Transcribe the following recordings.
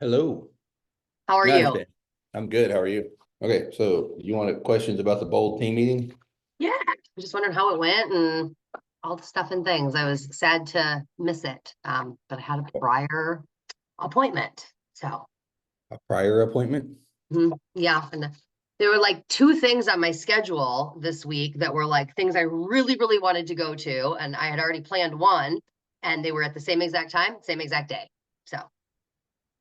Hello. How are Nice you? day. I'm good. How are you? Okay, so you wanted questions about the bold team meeting? Yeah, I just wondering how it went and all the stuff and things. I was sad to miss it, but I had a prior appointment. So, A prior appointment? yeah, and there were like two things on my schedule this week that were like things I really, really wanted to go to, and I had already planned one, and they were at the same exact time, same exact day. So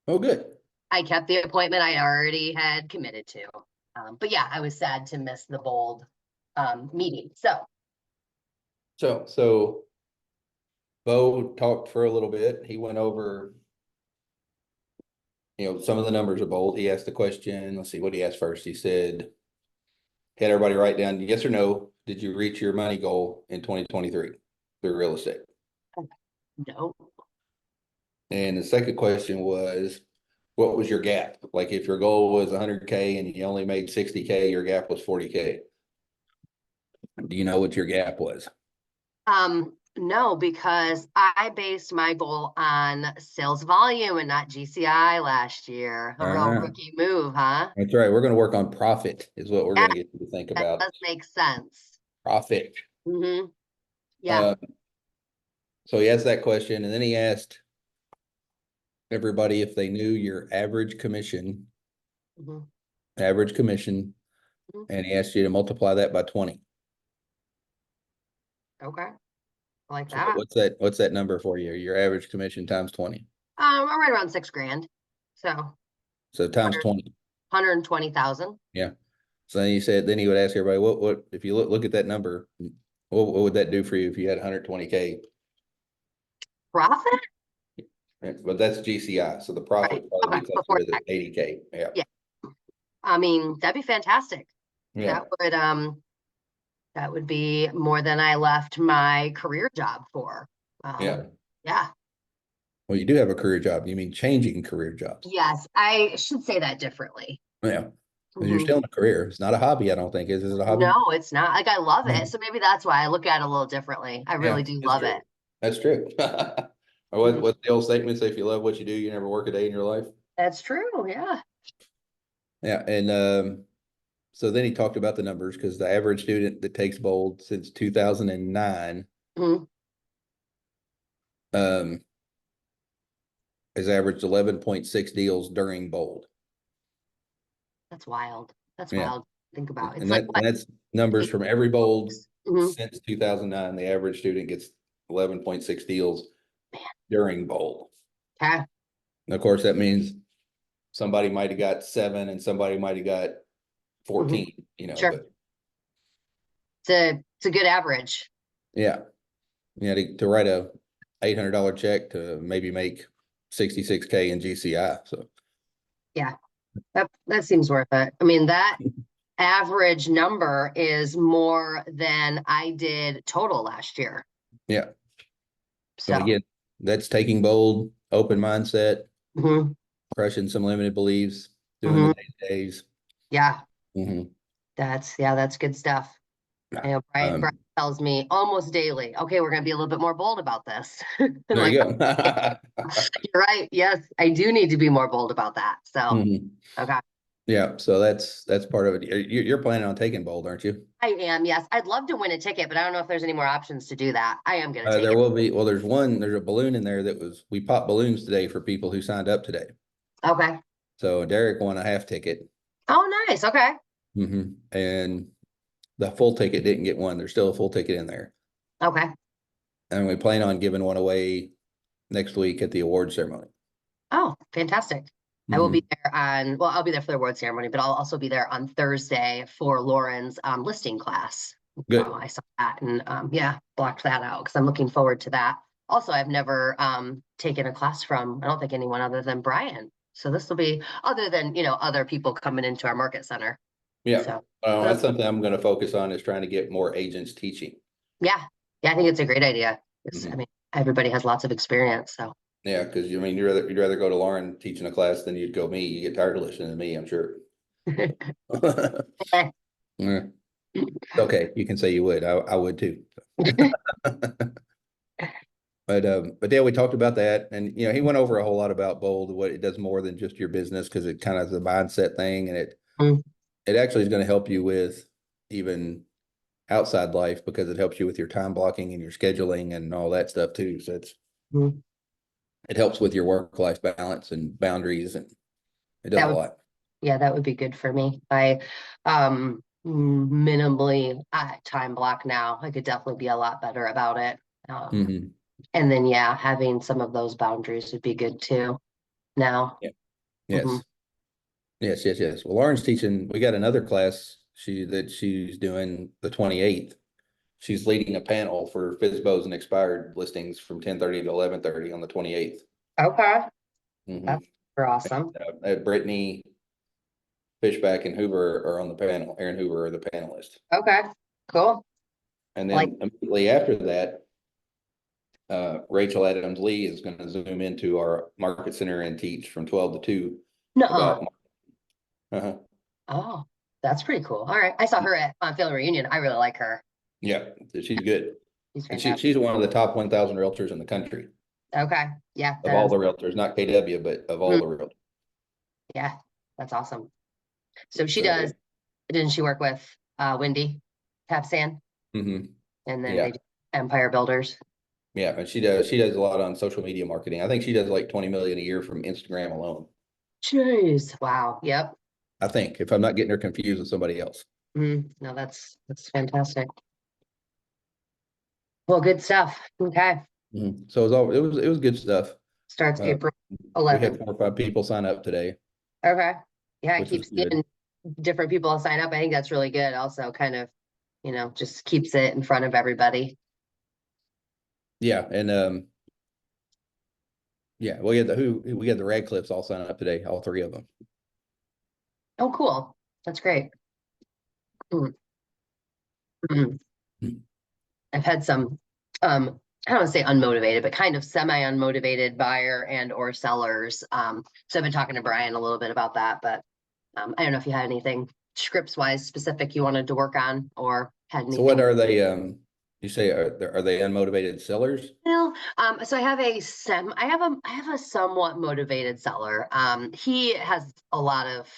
Oh, good. I kept the appointment I already had committed to. But yeah, I was sad to miss the bold meeting. So. So Bo talked for a little bit. He went over, some of the numbers are bold. He asked the question. Let's see what he asked first. He said, had everybody write down yes or no. Did you reach your money goal in 2023 through real estate? No. And the second question was, what was your gap? Like if your goal was 100K and you only made 60K, your gap was 40K. Do you know what your gap was? No, because I based my goal on sales volume and not GCI last year. A real Ah, rookie move, huh? that's right. We're going to work on profit is what we're Yeah, going to get you to think that about. does make sense. Profit. Yeah. Uh, so he asked that question, and then he asked everybody if they knew your hmm average commission, hmm and he asked you to multiply that by 20. Okay. I like So that. what's that number for you? Your average commission times 20. I'm right around 6 grand. So So times 100, 20. 120,000 Yeah. So then he would ask everybody, what if you look at that number, what would that do for you if you had 120K? profit. But that's GCI. So the Right. profit probably Okay. be closer Before to the tax. 80K. Yeah. Yeah. I mean, that'd be fantastic. Yeah. That would be more than I left my career job for. Yeah. Yeah. Well, you do have a career job. You mean changing career jobs? Yes, I should say that differently. Yeah. Because you're hmm still in a career. It's not a hobby, I don't think. Is it a hobby? No, it's not. Like I love it. No. So maybe that's why I look at it a little differently. I Yeah, really do that's love it. true. That's true. Or Mhm. what's the old statement say? If you love what you do, you never work a day in your life. That's true. Yeah. Yeah. And so then he talked about the numbers because the average student that takes bold since 2009 Mhm. um has averaged 11.6 deals during bold. That's wild. That's Yeah. wild. To think about. It's And like that what? and that's numbers from every bold Mm-hmm. since 2009. The average student gets 11.6 deals during bold. Okay. And of course, that means somebody might have got 7 and somebody might have got hmm 14, Sure. but It's a good average. yeah, to write a $800 check to maybe make 66K in GCI. So Yeah. That seems worth it. I mean, that average number is more than I did total last year. yeah. So So, again, that's taking bold, open mindset, mhm, crushing some limited beliefs, doing the mhm. day-to-days. Yeah, Mhm. that's good stuff. I know Brian Um, tells me almost daily, okay, we're gonna be a little bit more bold about this. And there like, you go. you're right. Yes, I do need to be more bold about that. So, Mhm. okay. Yeah, so that's part of it. You're planning on taking bold, aren't you? I am, yes. I'd love to win a ticket, but I don't know if there's any more options to do that. I am gonna take There it. will be. Well, there's a balloon in there we popped balloons today for people who signed up today. Okay. So Derek won a half ticket. Oh, nice. Okay. And the full ticket didn't get one. There's still a full ticket in there. Okay. And we plan on giving one away next week at the award ceremony. Oh, fantastic. I will be Hmm. there well, I'll be there for the award ceremony, but I'll also be there on Thursday for Lauren's listing class. So Good. I saw that and yeah, blocked that out because I'm looking forward to that. Also, I've never taken a class from, I don't think anyone other than Brian. So this will be other than, other people coming into our market center. Yeah. So That's something I'm going to focus on is trying to get more agents teaching. yeah, yeah, I think it's a great idea. I Hmm. mean, everybody has lots of experience. So Yeah, because you'd rather go to Lauren teaching a class than you'd go me. You get tired of listening to me, I'm sure. Yeah. Okay, you can say you would. I would too. But yeah, we talked about that, and he went over a whole lot about Bold, what it does more than just your business, because it kind of is a mindset thing, and Mm, it actually is going to help you with even outside life, because it helps you with your time blocking and your scheduling and all that stuff too. So mm. it helps with your work life balance and boundaries, and it does That a would, lot. yeah, that would be good for me. I minimally time block now. I could definitely be a lot better about it. Hmm. And then yeah, having some of those boundaries would be good too now. Yeah. Hmm. Yes. Yes. Yes. Yes. Well, Lauren's teaching. We got another class she's doing the 28th. She's leading a panel for FSBOs and expired listings from 10:30 to 11:30 on the 28th. Okay, Mm-hmm. that's super awesome. Brittany Fishback and Hoover are on the panel. Aaron Hoover are the panelists. Okay, cool. And Like, then immediately after that, Rachel Adams Lee is going to zoom into our market center and teach from 12 to 2 no, about. Uh-huh. oh, that's pretty cool. All right, I saw her at Family Reunion. I really like her. Yeah, she's good. She's And fantastic. she's one of the top 1,000 realtors in the country, Okay, yeah, of all the realtors, not KW, but of all the realtors. yeah, that's awesome. So she So, does. Didn't she work with Wendy Tapsan, hmm, and then yeah, they do Empire Builders? yeah. And she does a lot on social media marketing. I think she does like 20 million a year from Instagram alone. Jeez, wow. Yep. I think, if I'm not getting her confused with somebody else. No, that's fantastic. Well, good stuff. Okay. Mhm. So it was good stuff. Starts Uh, April we had 11th. 4 or 5 people sign up today, Okay. Yeah, I which keep was good. seeing different people sign up. I think that's really good. Also, kind of, just keeps it in front of everybody. Yeah, and yeah, we had the Radcliffes all sign up today, all 3 of them. Oh, cool. That's great. Mm, mm. Mhm. I've had some, I don't want to say unmotivated, but kind of semi-unmotivated buyer and or sellers. So I've been talking to Brian a little bit about that, but I don't know if you had anything scripts wise specific you wanted to work on or had So what anything. are they? You say are they unmotivated sellers? Well, so I have a somewhat motivated seller. He has a lot of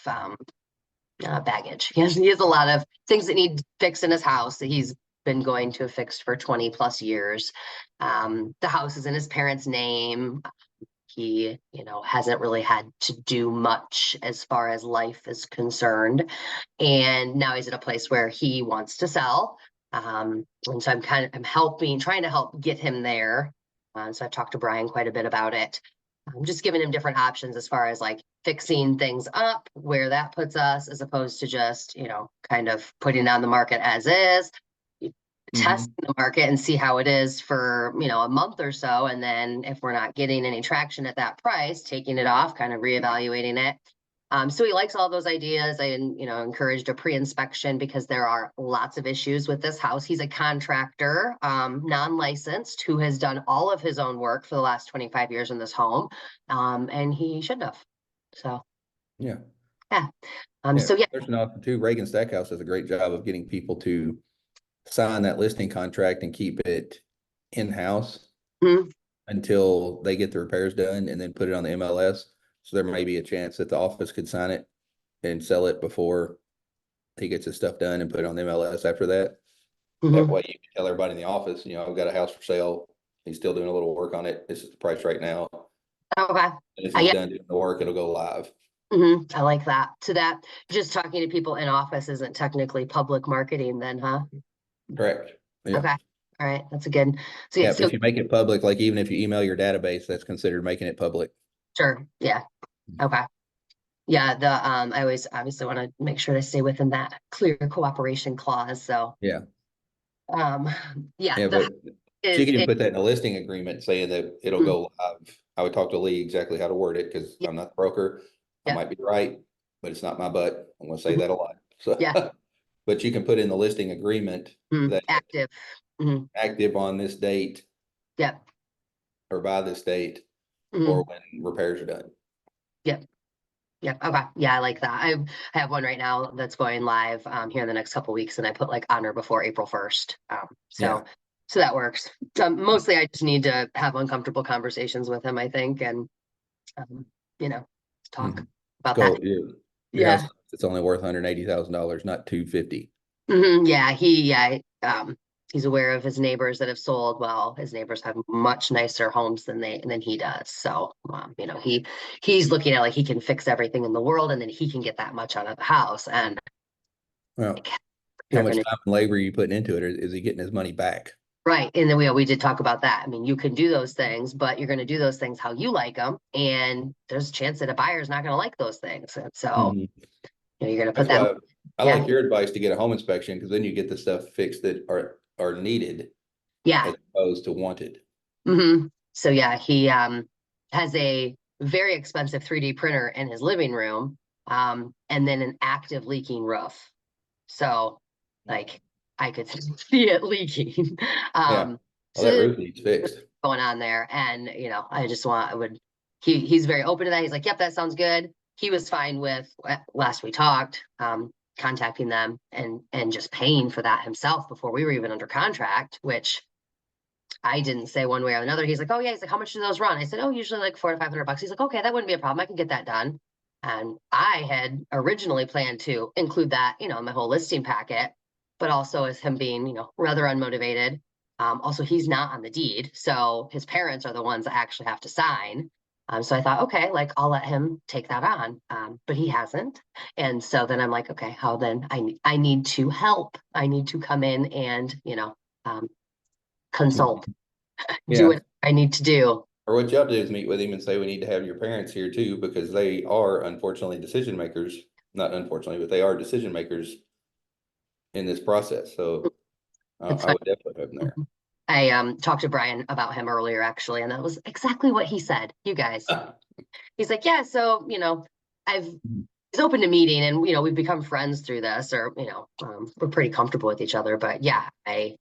baggage. He has a lot of things that need fixed in his house that he's been going to fix for 20 plus years. The house is in his parents' name. He, hasn't really had to do much as far as life is concerned. And now he's at a place where he wants to sell. And so I'm trying to help get him there. So I've talked to Brian quite a bit about it. I'm just giving him different options as far as like fixing things up, where that puts us, as opposed to just, kind of putting it on the market as is, test Hmm. the market and see how it is for, a month or so. And then if we're not getting any traction at that price, taking it off, kind of reevaluating it. So he likes all those ideas. I, encouraged a pre-inspection because there are lots of issues with this house. He's a contractor, non-licensed, who has done all of his own work for the last 25 years in this home. And he shouldn't have. So, Yeah. yeah. Yeah. So yeah. There's an option too. Reagan Stackhouse does a great job of getting people to sign that listing contract and keep it in-house Mhm, until they get the repairs done, and then put it on the MLS. So there may be a chance that the office could sign it and sell it before he gets his stuff done and put it on the MLS after that. That mhm. way you can tell everybody in the office, I've got a house for sale. He's still doing a little work on it. This is the price right now. Okay. And if he's done doing the work, it'll go live. I like that. So that just talking to people in office isn't technically public marketing then, huh? Correct. Yeah. Okay. All right. That's a good. So yeah, Yeah. But so if you make it public, like even if you email your database, that's considered making it public. sure. Yeah. Okay. Yeah, I always obviously want to make sure to stay within that clear cooperation clause. So Yeah. um yeah, Yeah. the But so you is can even it put that in a listing agreement saying that it'll mm, go live. I would talk to Lee exactly how to word it, because yeah, I'm not the broker. I yeah, might be right, but it's not my butt. I'm going to say mhm, that a lot. So, yeah, but you can put in the listing agreement that active. active on this date Yep. or by this date or Mhm, when repairs are done. yep. Yep. Okay. Yeah, I like that. I have one right now that's going live here in the next couple weeks, and I put like on or before April 1st. Yeah. So that works. Mostly I just need to have uncomfortable conversations with him, I think, and you know, talk about that. Go, your house, Yeah. it's only worth $180,000, not 250. Yeah, he's aware of his neighbors that have sold. Well, his neighbors have much nicer homes than he does. So, he's looking at like he can fix everything in the world, and then he can get that much out of the house. And Well, like, how they're much gonna time and labor are you putting into it? Or is he getting his money back? right. And then we did talk about that. I mean, you can do those things, but you're going to do those things how you like them, and there's a chance that a buyer's not going to like those things. And so, Mhm. you're going to put That's that. why I Yeah, like your advice to get a home inspection, because then you get the stuff fixed that are needed yeah. as opposed to wanted. So yeah, he has a very expensive 3D printer in his living room, and then an active leaking roof. So like I could see it leaking. Yeah. Well, that So roof needs fixed. going on there, and I would he's very open to that. He's like, yep, that sounds good. He was fine with last we talked, contacting them and just paying for that himself before we were even under contract, which I didn't say one way or another. He's like, oh yeah. He's like, how much do those run? I said, oh, usually like $400 to $500. He's like, okay, that wouldn't be a problem. I can get that done. And I had originally planned to include that, in my whole listing packet, but also as him being, rather unmotivated. Also, he's not on the deed, so his parents are the ones that actually have to sign. So I thought, okay, like I'll let him take that on, but he hasn't. And so then I'm like, okay, how then? I need to help. I need to come in and consult, do Yeah. what I need to do. Or what y'all do is meet with him and say, we need to have your parents here too, because they are unfortunately decision makers. Not unfortunately, but they are decision makers in this process. So It's I fine. would definitely have them there. I talked to Brian about him earlier actually, and that was exactly what he said. You guys, he's like, yeah, so I've he's open to meeting, and we've become friends through this, or we're pretty comfortable with each other. But yeah, I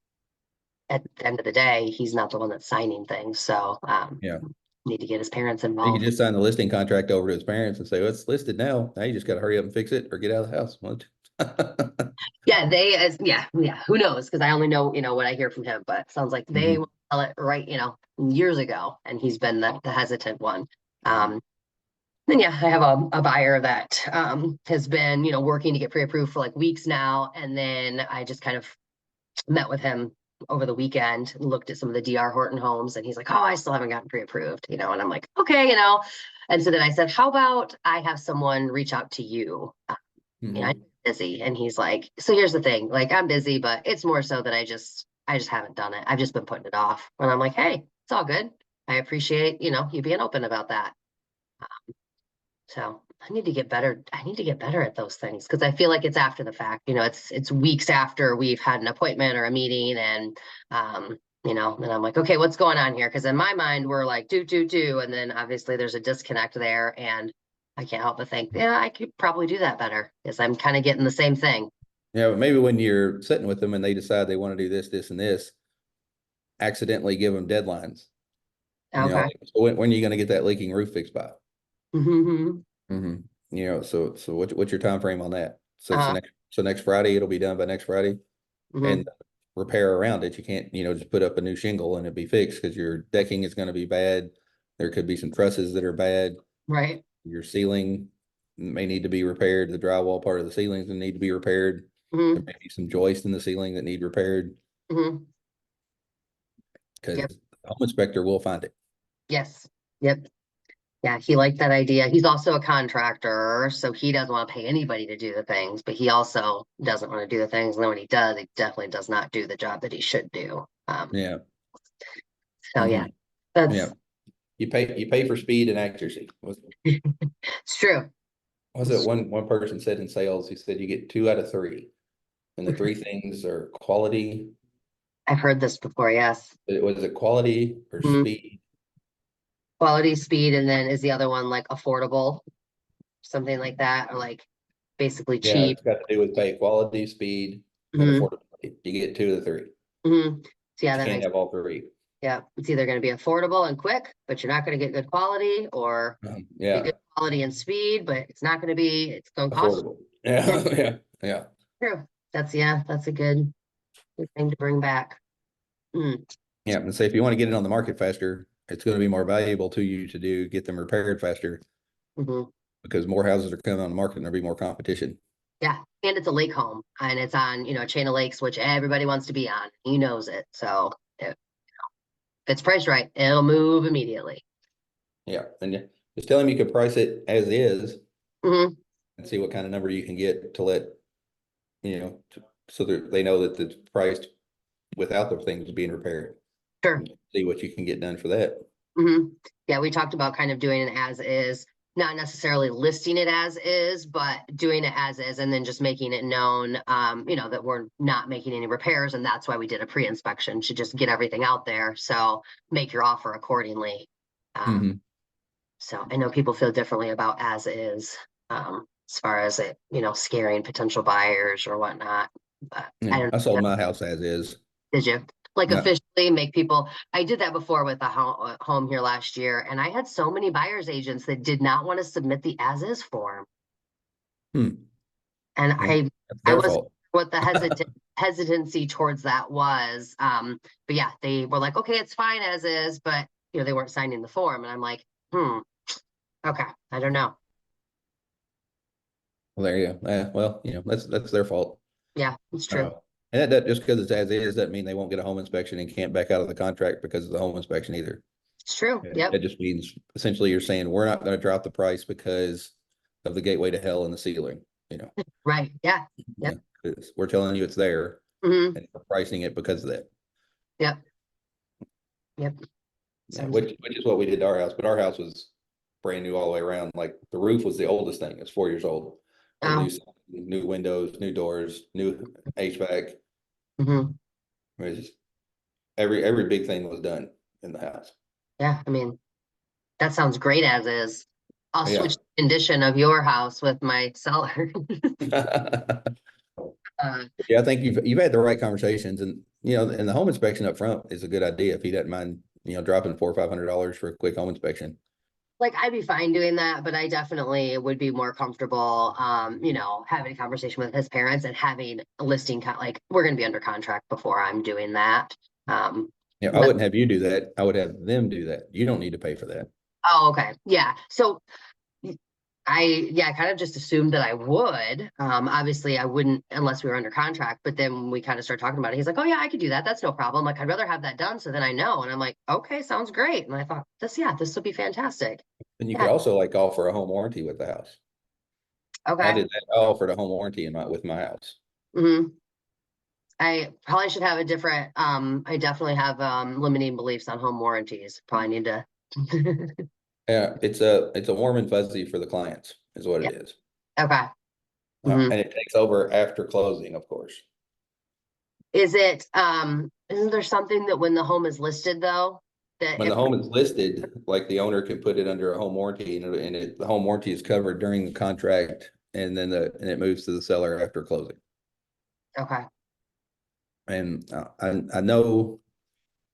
at the end of the day, he's not the one that's signing things, so Yeah. need to get his parents He could involved. just sign the listing contract over to his parents and say, well, it's listed now. Now you just got to hurry up and fix it or get out of the house. Yeah, yeah. Who knows? Because I only know what I hear from him, but it sounds like they Mhm. will tell it right, years ago, and he's been the hesitant one. Mhm. Then yeah, I have a buyer that has been working to get pre-approved for like weeks now, and then I just kind of met with him over the weekend and looked at some of the DR Horton homes, and he's like, oh, I still haven't gotten pre-approved, and I'm like, okay, and so then I said, how about I have someone reach out to you? I'm Mhm. busy. And he's like, so here's the thing, like I'm busy, but it's more so that I just haven't done it. I've just been putting it off. And I'm like, hey, it's all good. I appreciate, you being open about that. So I need to get better. I need to get better at those things because I feel like it's after the fact. It's weeks after we've had an appointment or a meeting, and and I'm like, okay, what's going on here? Because in my mind, we're like, do, and then obviously there's a disconnect there, and I can't help but think, yeah, I could probably do that better because I'm kind of getting the same thing. Yeah, but maybe when you're sitting with them and they decide they want to do this, this, and this, accidentally give them deadlines. Okay. Like, so when are you going to get that leaking roof fixed by? Mm-hmm. hmm so what's your time frame on that? So Uh, next Friday it'll be done by next Friday, hmm. and repair around it. You can't just put up a new shingle and it'll be fixed because your decking is going to be bad. There could be some trusses that are bad. Right. Your ceiling may need to be repaired. The drywall part of the ceilings need to be repaired. There Hmm. may be some joists in the ceiling that need repaired Hmm. because Yep. the home inspector will find it. Yes. Yep. Yeah, he liked that idea. He's also a contractor, so he doesn't want to pay anybody to do the things, but he also doesn't want to do the things. And then when he does, he definitely does not do the job that he should do. Yeah. So yeah, hmm Yeah. that's You pay for speed and accuracy. it's true. Was it one person said in sales, he said you get 2 out of 3. And the three things are quality. I've heard this before. Yes. Was it quality or Mhm. speed? Quality, speed, and then is the other one like affordable, something like that, or like basically Yeah, cheap? it's got to do with pay, quality, speed, and Hmm. affordability. You get 2 of the 3, Hmm. So yeah, but you that can't makes have all 3. yeah. It's either going to be affordable and quick, but you're not going to get good quality, or be Yeah, good quality and speed, but it's not going to be. It's going to cost. affordable. Yeah, Yeah, yeah, true. That's a good thing to bring back. Mm, Yeah, and say if you want to get it on the market faster, it's going to be more valuable to you to get them repaired faster mhm. because more houses are coming on the market and there'll be more competition. Yeah, and it's a lake home, and it's on, a chain of lakes, which everybody wants to be on. He knows it. So if it's priced right, it'll move immediately. Yeah, and just tell him you could price it as is Hmm. and see what kind of number you can get to let so that they know that it's priced without the things being repaired. Sure. And see what you can get done for that. Hmm. Yeah, we talked about kind of doing it as is, not necessarily listing it as is, but doing it as is, and then just making it known, that we're not making any repairs, and that's why we did a pre-inspection to just get everything out there. So make your offer accordingly. Um, Mhm. so I know people feel differently about as is, as far as it, scaring potential buyers or whatnot. But I Yeah, don't I know. sold my house as is. Did you like No. officially make people? I did that before with a home here last year, and I had so many buyers agents that did not want to submit the as is form, Hmm. and Well, I that's I their wasn't fault. sure what the hesitancy towards that was. But yeah, they were like, okay, it's fine as is, but they weren't signing the form, and I'm like, okay, I don't know. Well, there you go. Well, that's their fault. Yeah, it's Uh, true. and that just because it's as is doesn't mean they won't get a home inspection and can't back out of the contract because of the home inspection either. It's true. Yeah. Yep. That just means essentially you're saying we're not going to drop the price because of the gateway to hell and the ceiling. You know, Right. Yeah. yeah, Yep. we're telling you it's there Hmm. and we're pricing it because of that. Yep. Yep. Yeah, Sounds. which is what we did to our house, but our house was brand new all the way around. Like the roof was the oldest thing. It's 4 years old. Had Oh. new windows, new doors, new HVAC. Hmm. It was just every big thing was done in the house. Yeah. I mean, that sounds great as is. I'll switch Yeah. the condition of your house with my seller. Uh, Yeah, I think you've had the right conversations, and and the home inspection up front is a good idea if he doesn't mind, dropping $400 or $500 for a quick home inspection. like I'd be fine doing that, but I definitely would be more comfortable, having a conversation with his parents and having a listing like we're going to be under contract before I'm doing that. Um, Yeah, I but wouldn't have you do that. I would have them do that. You don't need to pay for that. oh, okay, yeah. So I kind of just assumed that I would. Obviously, I wouldn't unless we were under contract. But then when we kind of start talking about it, he's like, "Oh yeah, I could do that. That's no problem. Like I'd rather have that done so then I know." And I'm like, "Okay, sounds great." And I thought, this would be fantastic. And you could Yeah. also like offer a home warranty with the house. I Okay. did that. I offered a home warranty with my house. Hmm. I probably should have a different. I definitely have limiting beliefs on home warranties. Probably need to. Yeah, it's a warm and fuzzy for the clients, is what Yeah. it is. Okay. Hmm. And it takes over after closing, of course. Is it? Isn't there something that when the home is listed though that When if the home is listed, like the owner can put it under a home warranty, the home warranty is covered during the contract, and then it moves to the seller after closing. okay. And I know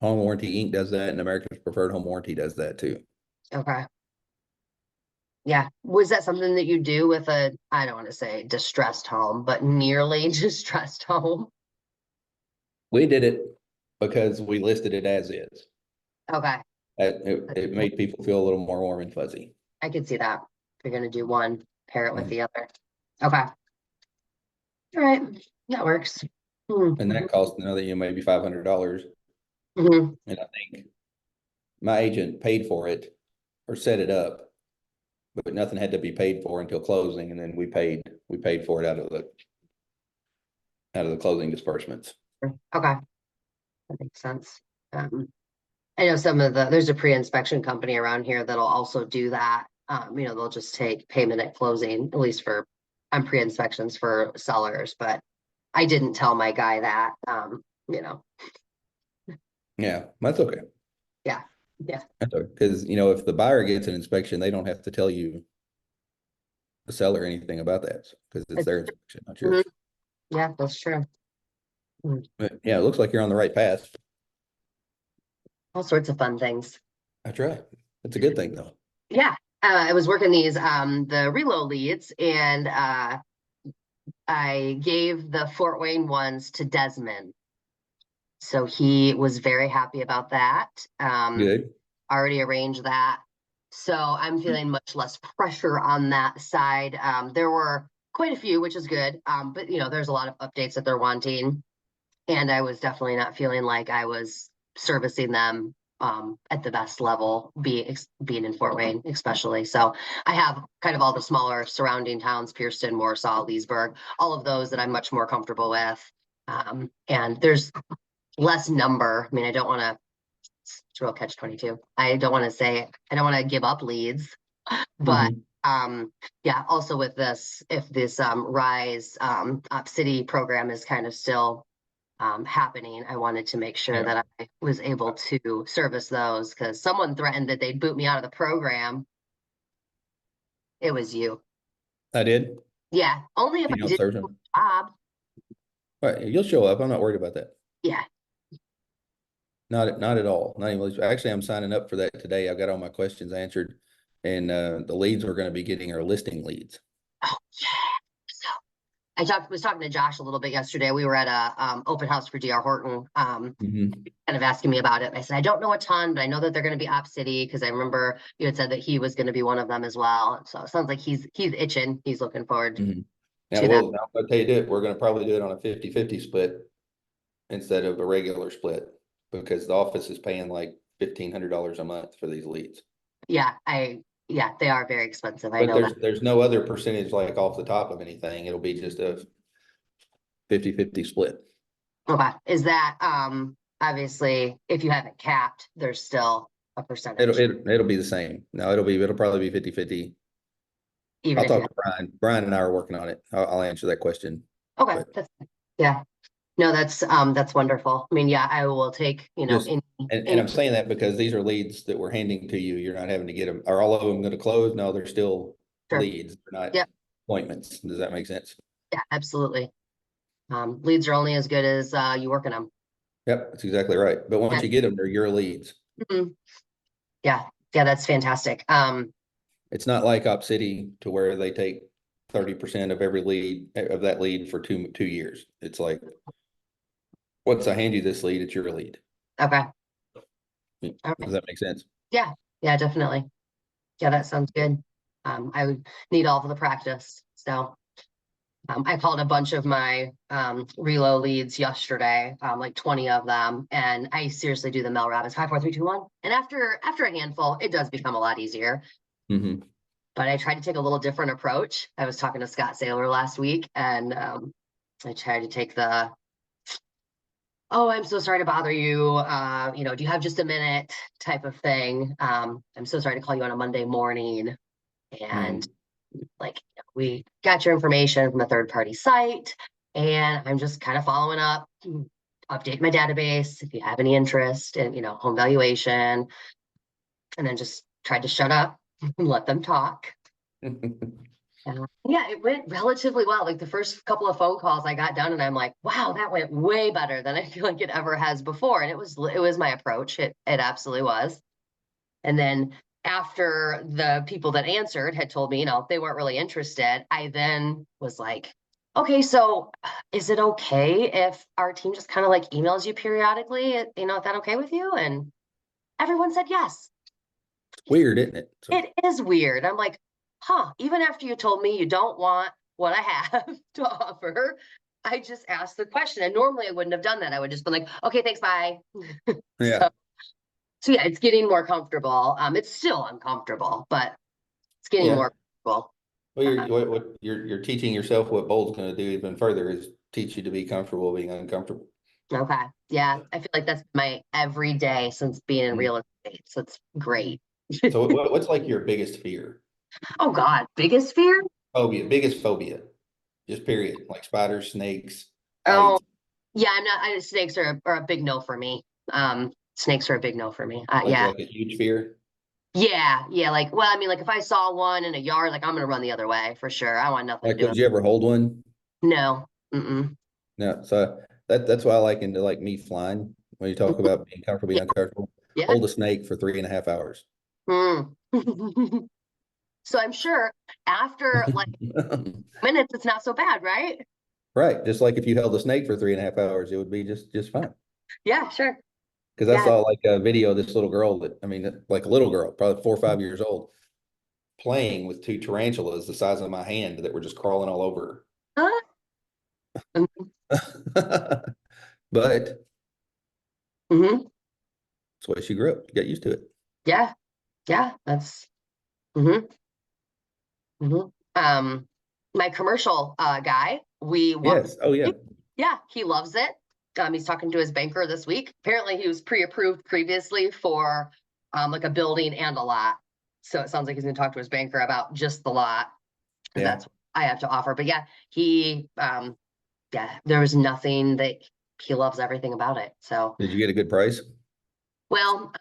Home Warranty Inc. does that, and America's Preferred Home Warranty does that too. Okay. Yeah. Was that something that you do with a, I don't want to say distressed home, but nearly distressed home? We did it because we listed it as is. Okay. It made people feel a little more warm and fuzzy. I could see that. If you're going to do one, pair it with Mhm. the other. Okay. All right. That works. And Mm-hmm. that cost maybe $500. Hmm. And I think my agent paid for it or set it up, but nothing had to be paid for until closing, and then we paid for it out of the closing disbursements. Okay. That makes sense. Um, I know there's a pre-inspection company around here that'll also do that. They'll just take payment at closing, at least for on pre-inspections for sellers, but I didn't tell my guy that. Yeah, that's okay. Yeah. Yeah. That's okay. Because if the buyer gets an inspection, they don't have to tell you the seller anything about that because it's their inspection, not Mhm. yours. Yeah, that's true. Mm. But yeah, it looks like you're on the right path. All sorts of fun things. That's right. That's a good thing though. Yeah. I was working these the reload leads, and I gave the Fort Wayne ones to Desmond. So he was very happy about that. Good. Already arranged that. So I'm feeling much less pressure on that side. There were quite a few, which is good. But there's a lot of updates that they're wanting. And I was definitely not feeling like I was servicing them at the best level, being in Fort Wayne, especially. So I have kind of all the smaller surrounding towns, Pierceton, Warsaw, Leesburg, all of those that I'm much more comfortable with. And there's less number. I mean, I don't want to, it's real catch 22. I don't want to say, I don't want to give up leads, but Mhm. yeah, also with this, if this Rise Up City program is kind of still happening, I wanted to make sure Yeah, that I was able to service those because someone threatened that they'd boot me out of the program. It was you. I did. Yeah, only if You I don't did serve a them. job. All right, you'll show up. I'm not worried about that. Yeah. Not at all. Not even. Actually, I'm signing up for that today. I got all my questions answered, and the leads we're going to be getting are listing leads. Oh, yeah. So was talking to Josh a little bit yesterday. We were at a open house for DR Horton, Mhm. kind of asking me about it. I said, I don't know a ton, but I know that they're going to be Op City because I remember you had said that he was going to be one of them as well. So it sounds like he's itching. He's looking forward Mhm. Now, to that. well, I'll tell you this, we're going to probably do it on a 50-50 split instead of a regular split because the office is paying like $1,500 a month for these leads. Yeah, yeah, they are very expensive. I But know that. there's no other percentage like off the top of anything. It'll be just a 50-50 split. Okay. Is that obviously if you have it capped, there's still a It'll percentage, it, it'll be the same. No, it'll probably be 50-50. even I'll if you talk have to Brian. Brian and I are working on it. I'll answer that question. okay, But yeah. No, that's wonderful. I mean, yeah, I will take, just and in I'm saying that because these are leads that we're handing to you. You're not having to get them. Are all of them going to close? No, they're still sure. leads. They're not Yep. appointments. Does that make sense? Yeah, absolutely. Leads are only as good as you work in them. Yep, that's exactly right. But once Yeah. you get them, they're your leads. Mhm. Yeah. Yeah, that's fantastic. It's not like Op City to where they take 30% of every lead of that lead for two years. It's like once I hand you this lead, it's your lead. Okay. All Does right. that make sense? Yeah. Yeah, definitely. Yeah, that sounds good. I would need all of the practice. So I called a bunch of my relo leads yesterday, like 20 of them, and I seriously do the Mel Robbins 5 4 3 2 1. And after a handful, it does become a lot easier. Mm-hmm. But I tried to take a little different approach. I was talking to Scott Saylor last week, and I tried to take the "Oh, I'm so sorry to bother you. Do you have just a minute?" type of thing. I'm so sorry to call you on a Monday morning, and Mm-hmm. like we got your information from a third party site and I'm just kind of following up, update my database if you have any interest in home valuation, and then just tried to shut up and let them talk. Yeah, it went relatively well. Like the first couple of phone calls I got done and I'm like, wow, that went way better than I feel like it ever has before. And it was my approach. It absolutely was. And then after the people that answered had told me, they weren't really interested, I then was like, okay, so is it okay if our team just kind of like emails you periodically? Is that okay with you? And everyone said yes. Weird, isn't it? So, It is weird. I'm like, huh, even after you told me you don't want what I have to offer, I just asked the question. And normally I wouldn't have done that. I would just be like, okay, thanks, bye. yeah. So yeah, it's getting more comfortable. It's still uncomfortable, but it's getting Yeah. more comfortable. Well, Uh, you're teaching yourself what Bold's going to do even further is teach you to be comfortable being uncomfortable. okay. Yeah, I feel like that's my everyday since being in Mm. real estate. So it's great. So what's like your biggest fear? Oh God, biggest fear? Biggest phobia, just period. Like spiders, snakes, Oh, heights. yeah, I'm not. Snakes are a big no for me. Snakes are a big no for me. Yeah, Like a huge fear. yeah, yeah. Like, well, I mean, like if I saw one in a yard, like I'm gonna run the other way for sure. I want nothing to Like, do with would you ever hold one? it. No. Mm-mm. No. So that's why I like into like me flying. When you talk about being comfortable, Yeah, being uncomfortable, yeah. hold a snake for 3.5 hours. Mm. So I'm sure after like minutes, it's not so bad, right? Right. Just like if you held a snake for 3.5 hours, it would be just fine. Yeah, sure. Because I Yeah. saw like a video of this little girl that, I mean, like a little girl, probably 4 or 5 years old, playing with two tarantulas the size of my hand that were just crawling all over Uh, mhm. her. But Mhm. that's the way she grew up. You got used to it. Yeah. Yeah. That's hmm hmm my commercial guy, we walked. Yes. Oh, yeah. Yeah, he loves it. He's talking to his banker this week. Apparently, he was pre-approved previously for like a building and a lot. So it sounds like he's going to talk to his banker about just the lot because Yeah. that's what I have to offer. But yeah, yeah, there was nothing that he loves everything about it. So, Did you get a good price? well,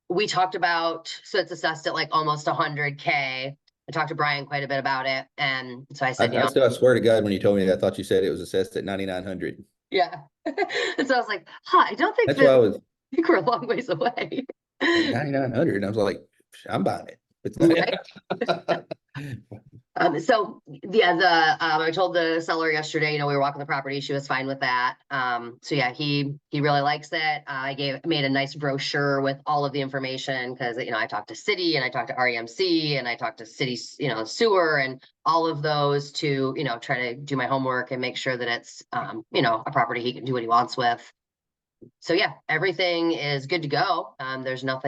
we talked about, so it's assessed at like almost 100K. I talked to Brian quite a bit about it. And so I said, I swear to God, when you told me that, I thought you said it was assessed at 9,900. yeah. And so I was like, huh, I don't think That's why that I was I think we're a long ways away. like 9,900. And I was like, I'm buying it. It's Right. not. So yeah, I told the seller yesterday, we were walking the property, she was fine with that. So yeah, he really likes it. Made a nice brochure with all of the information because I talked to city and I talked to REMC and I talked to city, sewer and all of those to, try to do my homework and make sure that it's a property he can do what he wants with. So yeah, everything is good to go. There's no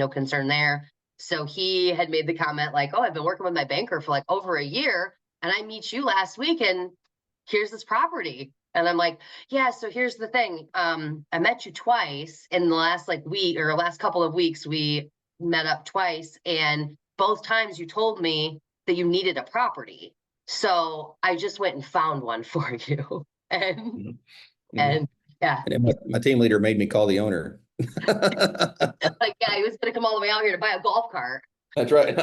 concern there. So he had made the comment like, "Oh, I've been working with my banker for like over a year, and I meet you last week, and here's this property." And I'm like, "Yeah, so here's the thing. I met you twice in the last like week or last couple of weeks. We met up twice, and both times you told me that you needed a property. So I just went and found one for you." And Mhm. Mhm. and yeah, And then my team leader made me call the owner. like, yeah, he was gonna come all the way out here to buy a golf cart. That's right.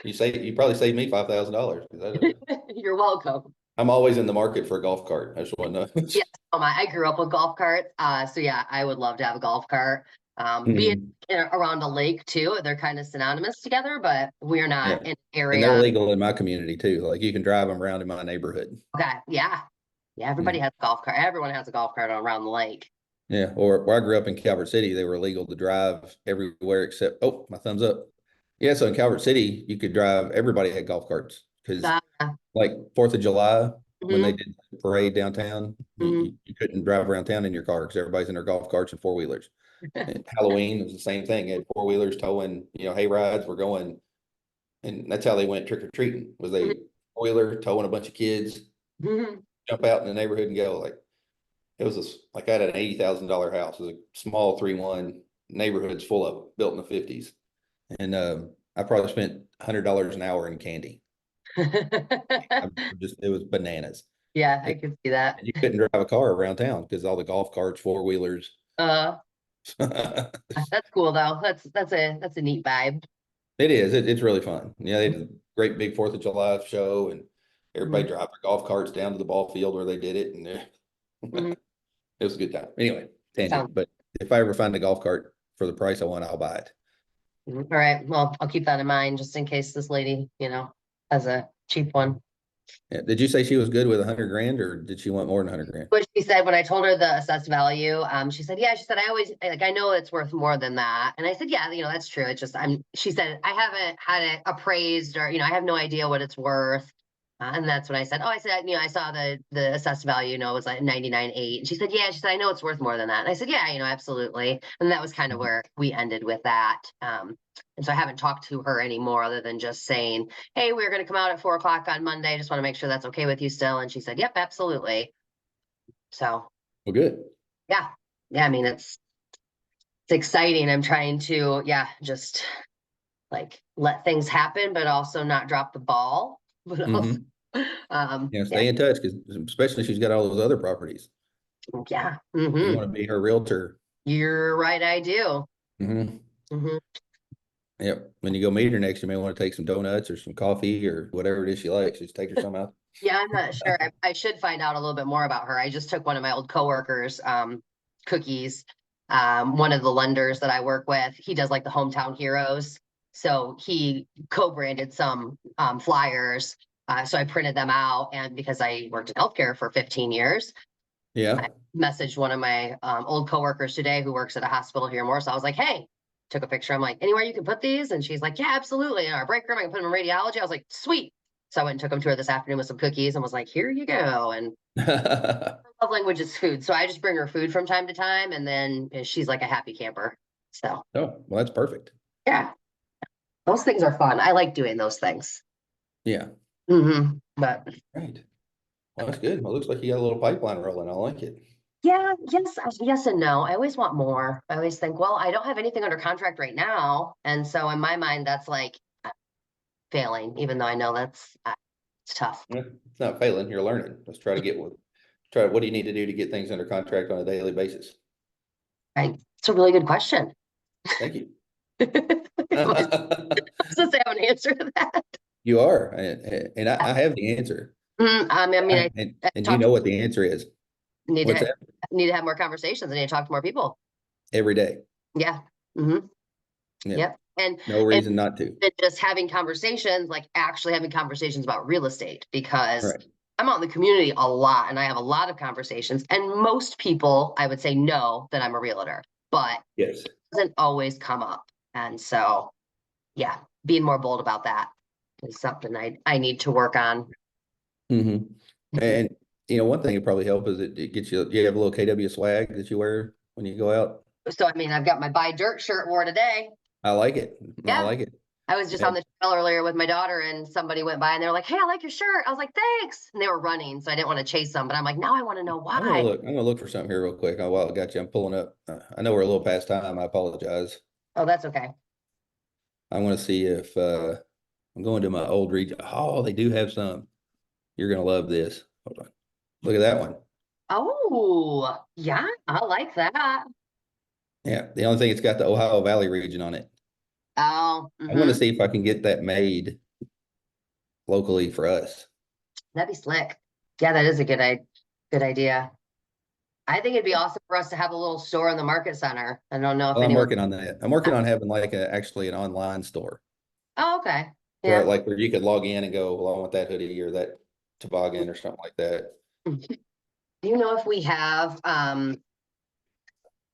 You probably saved me $5,000. You're welcome. I'm always in the market for a golf cart. I just want to know. Yeah, oh my, I grew up with golf carts. So yeah, I would love to have a golf cart. Being Mhm. around a lake too, they're kind of synonymous together, but we're Yeah. not in an And they're area. legal in my community too. Like you can drive them around in my neighborhood. Okay, yeah. Yeah, everybody Mhm. has a golf cart. Everyone has a golf cart around the lake. Yeah. Or where I grew up in Calvert City, they were legal to drive everywhere except, oh, my thumbs up. Yeah. So in Calvert City, you could drive, everybody had golf carts because Uh, like 4th of July, when they mhm, did the parade downtown, mhm. you couldn't drive around town in your car because everybody's in their golf carts and four-wheelers. And Halloween was the same thing. They had four-wheelers towing, hay rides were going, and that's how they went trick-or-treating, was they four-wheeler towing a bunch of kids, Mhm. jump out in the neighborhood and go. Like it was like I had an $80,000 house. It was a small 3-1 neighborhoods full of built in the 50s. And I probably spent $100 an hour in candy. It was bananas. Yeah, I And can see that. you couldn't drive a car around town because all the golf carts, four-wheelers. Uh, It that's cool though. That's a neat vibe. is. It's really fun. Yeah, they did a great big 4th of July show, and everybody Mhm, dropped their golf carts down to the ball field where they did it, and mhm. it was a good time. Anyway, Sounds tangent. But if I ever find a golf cart for the price I want, I'll buy it. all right. Well, I'll keep that in mind just in case this lady, has a cheap one. Yeah. Did you say she was good with 100 grand, or did she want more than 100 grand? What she said when I told her the assessed value, she said, yeah, she said, I know it's worth more than that. And I said, yeah, that's true. It's just, she said, I haven't had it appraised or, I have no idea what it's worth. And that's when I said, oh, I said, I saw the assessed value, it was like 99.8. And she said, yeah, she said, I know it's worth more than that. And I said, yeah, absolutely. And that was kind of where we ended with that. And so I haven't talked to her anymore other than just saying, hey, we're going to come out at 4 o'clock on Monday. Just want to make sure that's okay with you still. And she said, yep, absolutely. So Well, good. yeah, yeah. I mean, it's exciting. I'm trying to, yeah, just like let things happen, but also not drop the ball. But also, Hmm. Yeah, yeah, stay in touch because especially she's got all those other properties. yeah. You want to be her realtor. You're right. I do. Hmm. Hmm. Yep. When you go meet her next, you may want to take some donuts or some coffee or whatever it is she likes. Just take her some out. Yeah, I'm not sure. I should find out a little bit more about her. I just took one of my old coworkers, cookies. One of the lenders that I work with, he does like the hometown heroes. So he co-branded some flyers. So I printed them out, and because I worked in healthcare for 15 years, Yeah. Messaged one of my old coworkers today who works at a hospital here in Morris. I was like, hey, took a picture. I'm like, anywhere you can put these? And she's like, yeah, absolutely. In our break room, I can put them in radiology. I was like, sweet. So I went and took them to her this afternoon with some cookies and was like, here you go. And her love language is food. So I just bring her food from time to time. And then she's like a happy camper. So Oh, well, that's perfect. yeah, those things are fun. I like doing those things. Yeah. But Right. Well, that's good. Well, it looks like you got a little pipeline rolling. I like it. yeah, yes, yes and no. I always want more. I always think, well, I don't have anything under contract right now. And so in my mind, that's like failing, even though I know that's it's tough. Yeah, it's not failing. You're learning. Let's try to get what what do you need to do to get things under contract on a daily basis? Right. It's a really good question. Thank you. I was supposed to have an answer to that. You are, and I have the answer. I mean, I And you talk know what the answer is. need What's to that? need to have more conversations. I need to talk to more people. Every day. Yeah. hmm Yeah. Yep. No And reason not to. just having conversations, like actually having conversations about real estate, because Right. I'm out in the community a lot and I have a lot of conversations. And most people, I would say, know that I'm a realtor, but Yes. it doesn't always come up. And so, yeah, being more bold about that is something I need to work on. Mm-hmm. And one thing that probably help is it gets you. You have a little KW swag that you wear when you go out. So, I mean, I've got my buy dirt shirt wore today. I like it. I Yeah. like it. I was just Yeah. on the trail earlier with my daughter and somebody went by and they were like, hey, I like your shirt. I was like, thanks. And they were running. So I didn't want to chase them, but I'm like, now I want to know I'm gonna why. look. I'm gonna look for something here real quick. While I got you, I'm pulling up. I know we're a little past time. I apologize. Oh, that's okay. I want to see if I'm going to my old region. Oh, they do have some. You're gonna love this. Hold on. Look at that one. Oh, yeah, I like that. Yeah. The only thing it's got the Ohio Valley region on it. Oh, I want to see if I can get that made locally for us. that'd be slick. Yeah, that is a good idea. I think it'd be awesome for us to have a little store in the market center. I don't know if Well, I'm anyone. working on that. I'm working on having like actually an online store. Oh, okay. So Yeah. like where you could log in and go, well, I want that hoodie or that toboggan or something like that. Do you know if we have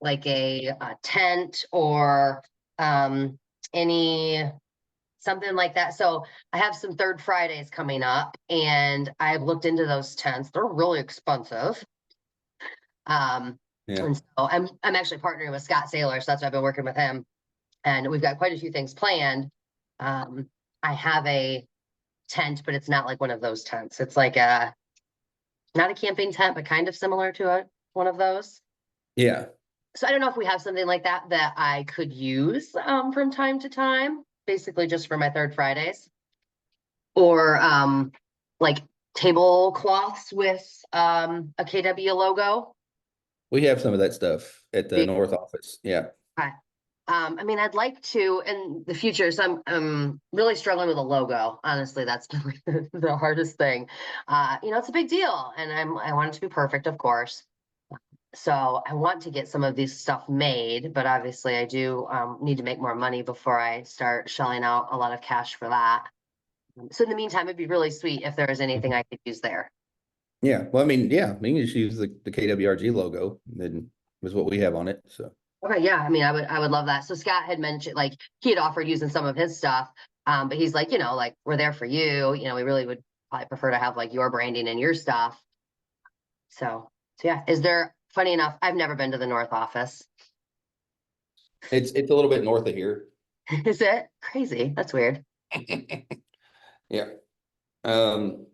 like a tent or any something like that? So I have some third Fridays coming up, and I've looked into those tents. They're really expensive. Yeah. And so I'm actually partnering with Scott Saylor, so that's why I've been working with him, and we've got quite a few things planned. Um, I have a tent, but it's not like one of those tents. It's like a not a camping tent, but kind of similar to one of those. Yeah. So I don't know if we have something like that that I could use from time to time, basically just for my third Fridays, or like tablecloths with a KW logo. We have some of that stuff at the North office. Yeah. Okay. I mean, I'd like to in the future. So I'm really struggling with a logo. Honestly, that's been the hardest thing. It's a big deal, and I want it to be perfect, of course. So I want to get some of these stuff made, but obviously I do need to make more money before I start shelling out a lot of cash for that. So in the meantime, it'd be really sweet if there was anything I could use there. Yeah. Well, I mean, yeah, we can just use the KWRG logo. Then was what we have on it. So Okay, yeah, I mean, I would love that. So Scott had mentioned like he had offered using some of his stuff, but he's like, like we're there for you. We really would probably prefer to have like your branding and your stuff. So yeah, is there? Funny enough, I've never been to the North office. it's a little bit north of here. Is it crazy? That's weird. Yeah. Um,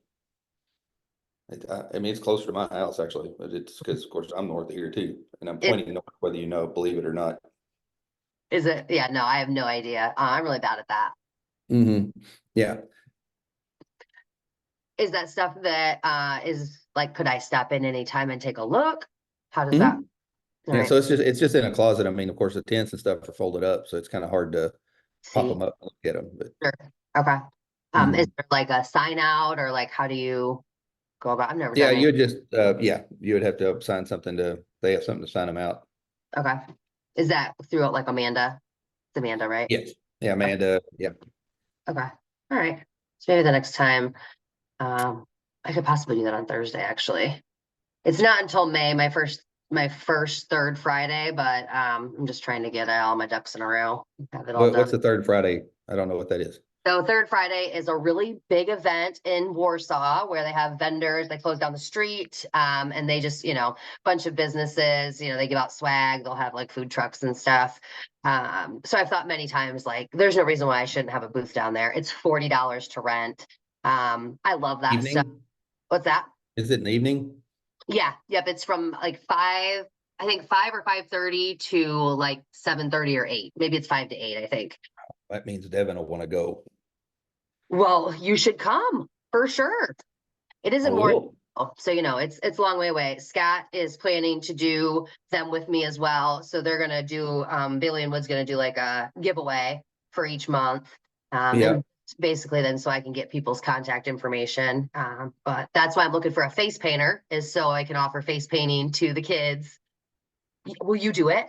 I mean, it's closer to my house actually, but it's because of course I'm north of here too, and I'm It pointing north, whether you know, believe it or not. is it? Yeah, no, I have no idea. I'm really bad at that. Yeah. Is that stuff that is like, could I stop in anytime and take a look? How does that? Mhm. All Yeah. right. So it's just in a closet. I mean, of course, the tents and stuff are folded up, so it's kind of hard to pop See. them up and look at them. But Sure. Okay. Is mhm. there like a sign out or like how do you go about? I've never Yeah, done you it. would just yeah, you would have to sign something to. They have something to sign them out. Okay. Is that through like Amanda? It's Amanda, right? Yes. Yeah, Amanda. Yeah. Okay. All right. So maybe the next time, um, I could possibly do that on Thursday, actually. It's not until May, my first third Friday, but I'm just trying to get all my ducks in a row, have it all What's done. the third Friday? I don't know what that is. So third Friday is a really big event in Warsaw where they have vendors, they close down the street, and they just, bunch of businesses, they give out swag, they'll have like food trucks and stuff. So I've thought many times, like, there's no reason why I shouldn't have a booth down there. It's $40 to rent. I love that stuff. Evening? What's that? Is it an evening? Yeah, yep. It's from like 5, I think 5 or 5:30 to like 7:30 or 8. Maybe it's 5 to 8, I think. That means Devin will want to go. Well, you should come for sure. It I isn't more, will. so it's a long way away. Scott is planning to do them with me as well. So they're gonna do Bailey and Wood's gonna do like a giveaway for each month. Yeah. And basically then so I can get people's contact information. But that's why I'm looking for a face painter, is so I can offer face painting to the kids. Will you do it?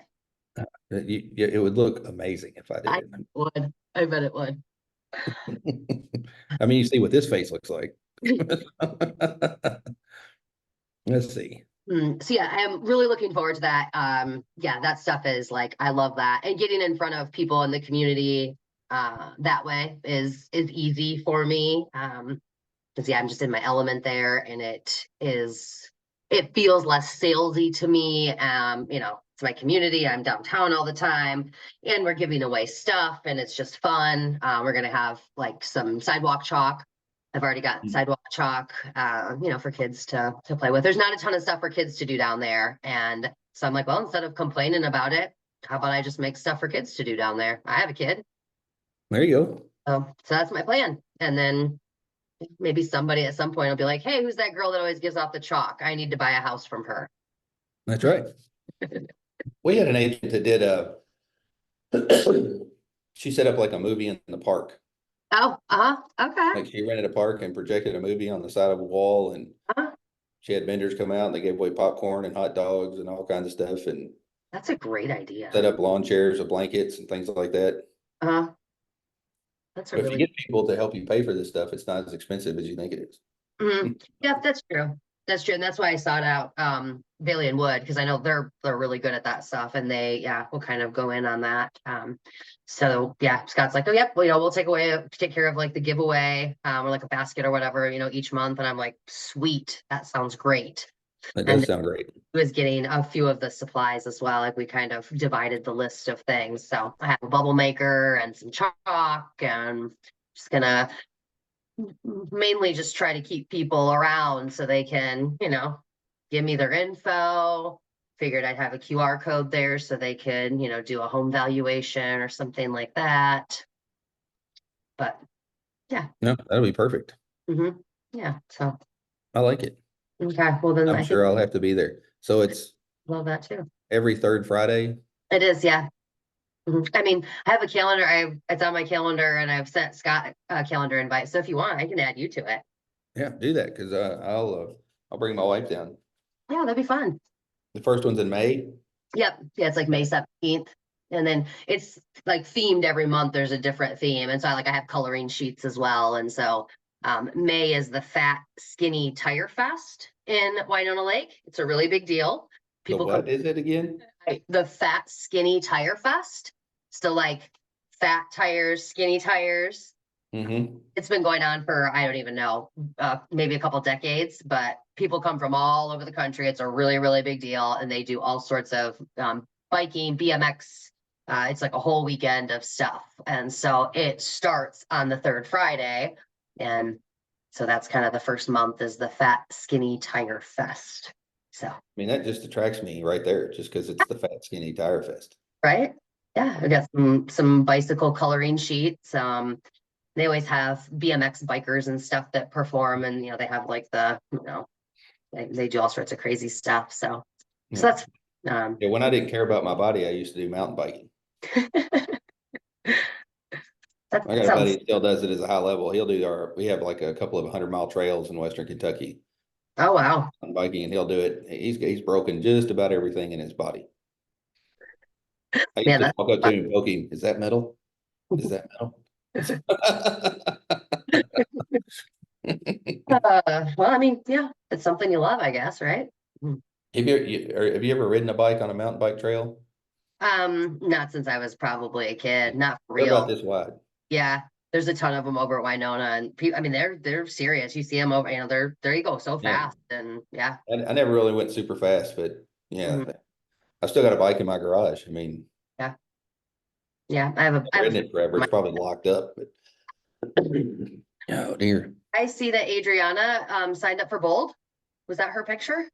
It would look amazing if I did I it. would. I bet it would. I mean, you see what this face looks like. Let's see. So yeah, I am really looking forward to that. Yeah, that stuff is like, I love that. And getting in front of people in the community that way is easy for me. Because yeah, I'm just in my element there, and it feels less salesy to me. It's my community. I'm downtown all the time, and we're giving away stuff, and it's just fun. We're gonna have like some sidewalk chalk. I've already got sidewalk chalk, for kids to play with. There's not a ton of stuff for kids to do down there, and so I'm like, well, instead of complaining about it, how about I just make stuff for kids to do down there? I have a kid, There you go. so that's my plan, and then maybe somebody at some point will be like, hey, who's that girl that always gives off the chalk? I need to buy a house from her. That's right. We had an agent that did she set up like a movie in the park. Oh, okay. Like she rented a park and projected a movie on the side of a wall, and Uh-huh. she had vendors come out and they gave away popcorn and hot dogs and all kinds of stuff, and That's a great idea. set up lawn chairs with blankets and things like that. Uh, that's a But if you really get people to help you pay for this stuff, it's not as expensive as you think it is. Yeah, that's true. That's true. And that's why I sought out Bailey and Wood, because I know they're really good at that stuff, and they will kind of go in on that. So yeah, Scott's like, oh yep, well, we'll take care of like the giveaway, or like a basket or whatever, each month. And I'm like, sweet, that sounds great. That And does sound great. he was getting a few of the supplies as well. Like we kind of divided the list of things. So I have a bubble maker and some chalk, and just gonna mainly just try to keep people around so they can, give me their info. Figured I'd have a QR code there so they could, do a home valuation or something like that. But yeah. No, that'll be perfect. Yeah. So, I like it. okay. Well, then I'm I sure think I'll have to be there. So it's love that too. every third Friday. It is. Yeah. I mean, I have a calendar. It's on my calendar, and I've sent Scott a calendar invite. So if you want, I can add you to it. Yeah, do that because I'll bring my wife down. Yeah, that'd be fun. The first one's in May. Yep. Yeah, it's like May 17th. And then it's like themed every month. There's a different theme. And so I have coloring sheets as well. And so May is the Fat Skinny Tire Fest in Winona Lake. It's a really big deal. The People what is it again? the Fat Skinny Tire Fest. So like fat tires, skinny tires. It's been going on for, I don't even know, maybe a couple decades, but people come from all over the country. It's a really, really big deal. And they do all sorts of biking, BMX. It's like a whole weekend of stuff. And so it starts on the third Friday. And so that's kind of the first month is the Fat Skinny Tire Fest. So, I mean, that just attracts me right there just because it's the Fat Skinny Tire Fest. right? Yeah, I got some bicycle coloring sheets. They always have BMX bikers and stuff that perform, and they have like they do all sorts of crazy stuff. So that's Yeah, when I didn't care about my body, I used to do mountain biking. I got a buddy that still does it as a high level. We have like a couple of 100-mile trails in Western Kentucky. Oh wow. On biking, and he'll do it. He's broken just about everything in his body. I used to walk up to him and poke him. Is that metal? Is that metal? Well, I mean, yeah, it's something you love, I guess, right? Have you ever ridden a bike on a mountain bike trail? Not since I was probably a kid, not for They're about real. this wide. Yeah, there's a ton of them over at Winona, and I mean, they're serious. You see them over, they're there. You go so Yeah. fast, and yeah. I never really went super fast, but yeah, Mhm. I still got a bike in my garage. I mean, Yeah, yeah. I I've have ridden it forever. my, It's probably locked up, but oh dear. I see that Adriana signed up for Bold. Was that her picture?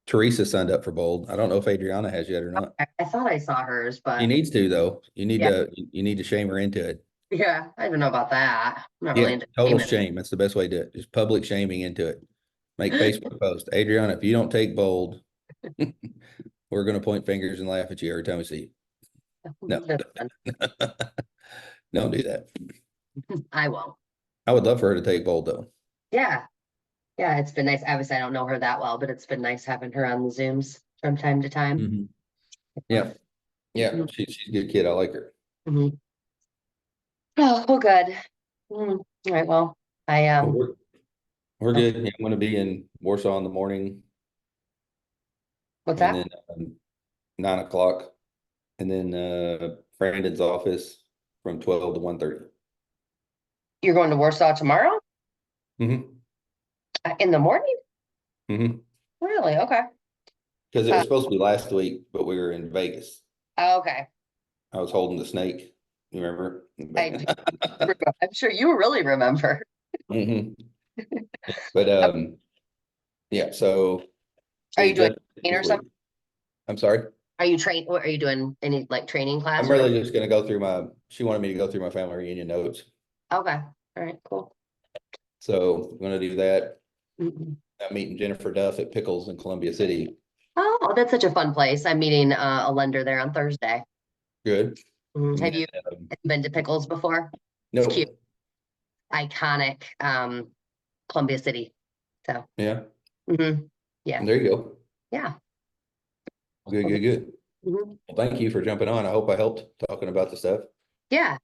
Teresa signed up for Bold. I don't know if Adriana has yet or not. I thought I saw hers, She but needs to though. yeah, You need to shame her into it. yeah. I don't know about that. I'm not really Yeah, into total famous. shame. That's the best way to do it. Just public shaming into it. Make Facebook post. Adriana, if you don't take Bold, we're gonna point fingers and laugh at you every time we see you. No, don't do that. I won't. I would love for her to take Bold though. Yeah, yeah. It's been nice. Obviously, I don't know her that well, but it's been nice having her on the Zooms from time to time. Mhm. Yeah, yeah, she's a good kid. I like her. Mhm. Oh, well, good. All right. Well, I Well, we're oh, good. Yeah, I'm gonna be in Warsaw in the morning, what's and that? then 9 o'clock, and then Brandon's office from 12 to 1:30. You're going to Warsaw tomorrow Mm-hmm. in the morning? Mm-hmm. Really? Okay. Because it Uh, was supposed to be last week, but we were in Vegas. okay. I was holding the snake. You remember? I do. I'm sure you really remember. hmm But yeah. So Are it you was doing definitely training this or week. something? I'm sorry. Are you train? What are you doing? Any like training class I'm or something? really just gonna go through my. She wanted me to go through my family reunion notes, Okay. All right. Cool. so I'm gonna do that. Mhm. I'm meeting Jennifer Duff at Pickles in Columbia City. Oh, that's such a fun place. I'm meeting a lender there on Thursday. Good. And Have you then, been to Pickles before? It's cute, nope. iconic, Columbia City. So, Yeah. yeah, There you go. yeah. Good. Good. Good. Mhm. Well, thank you for jumping on. I hope I helped talking about the stuff. Yeah,